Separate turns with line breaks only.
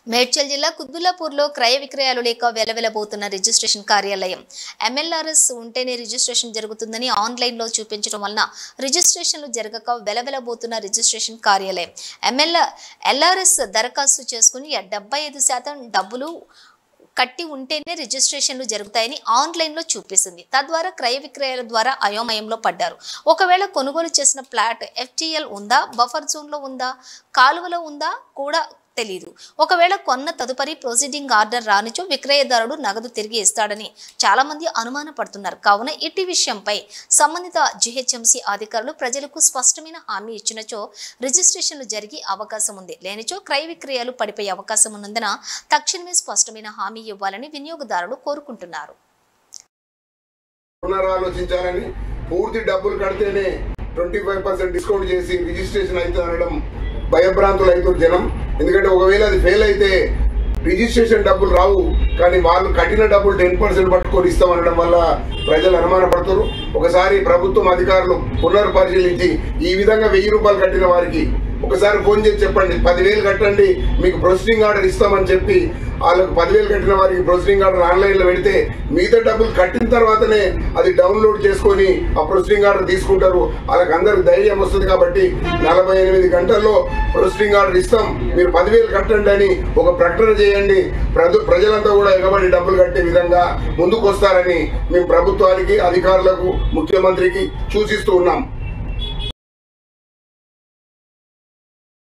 మేడ్చల్ జిల్లా కుత్బుల్లాపూర్లో క్రయ విక్రయాలు లేక వెలవెలబోతున్న రిజిస్ట్రేషన్ కార్యాలయం ఎంఎల్ఆర్ఎస్ ఉంటేనే రిజిస్ట్రేషన్ జరుగుతుందని ఆన్లైన్లో చూపించడం వలన రిజిస్ట్రేషన్లు జరగక వెలవెలబోతున్న రిజిస్ట్రేషన్ కార్యాలయం ఎల్ఆర్ఎస్ దరఖాస్తు చేసుకుని 75% డబ్బులు కట్టి ఉంటేనే రిజిస్ట్రేషన్లు జరుగుతాయని ఆన్లైన్లో చూపిస్తుంది. తద్వారా క్రయ విక్రయాల ద్వారా అయోమయంలో పడ్డారు. ఒకవేళ కొనుగోలు చేసిన ఫ్లాట్ FTL ఉందా, బఫర్ జోన్లో ఉందా, కాలువలో ఉందా కూడా తెలియదు. ఒకవేళ కొన్న తదుపరి ప్రొసీడింగ్ ఆర్డర్ రానిచో విక్రయదారుడు నగదు తిరిగి ఇస్తాడని చాలా మంది అనుమాన పడుతున్నారు. కావున ఇట్టి విషయంపై సంబంధిత GHMC అధికారులు ప్రజలకు స్పష్టమైన హామీ ఇచ్చినచో రిజిస్ట్రేషన్లు జరిగే అవకాశం ఉంది. లేనిచో క్రయ విక్రయాలు పడిపోయే అవకాశం ఉన్నందున తక్షణమే స్పష్టమైన హామీ ఇవ్వాలని వినియోగదారులు కోరుకుంటున్నారు.
పునరాలోచించాలని, పూర్తి డబ్బులు కడితేనే 25% డిస్కౌంట్ చేసి రిజిస్ట్రేషన్ అయితే అనడం భయభ్రాంతులు అవుతారు జనం. ఎందుకంటే ఒకవేళ అది ఫెయిల్ అయితే రిజిస్ట్రేషన్ డబ్బులు రావు, కానీ వాళ్ళు కట్టిన డబ్బులు 10% పట్టుకొని ఇస్తామనడం వల్ల ప్రజలు అనుమాన పడతారు. ఒకసారి ప్రభుత్వం అధికారులు పునర్పరిశీలించి ఈ విధంగా 1000 రూపాయలు కట్టిన వారికి ఒకసారి ఫోన్ చేసి చెప్పండి, 10,000 కట్టండి మీకు ప్రొసీడింగ్ ఆర్డర్ ఇస్తామని చెప్పి వాళ్ళకు 10,000 కట్టిన వారికి ప్రొసీడింగ్ ఆర్డర్ ఆన్లైన్లో పెడితే మిగతా డబ్బులు కట్టిన తర్వాతనే అది డౌన్లోడ్ చేసుకొని ఆ ప్రొసీడింగ్ ఆర్డర్ తీసుకుంటారు. వాళ్ళకి అందరికి ధైర్యం వస్తుంది. కాబట్టి 48 గంటల్లో ప్రొసీడింగ్ ఆర్డర్ ఇస్తాం, మీరు 10,000 కట్టండి అని ఒక ప్రకటన చేయండి. ప్రజలంతా కూడా ఎగబడి డబ్బులు కట్టే విధంగా ముందుకు వస్తారని మేము ప్రభుత్వానికి, అధికారులకు, ముఖ్యమంత్రికి సూచిస్తూ ఉన్నాం.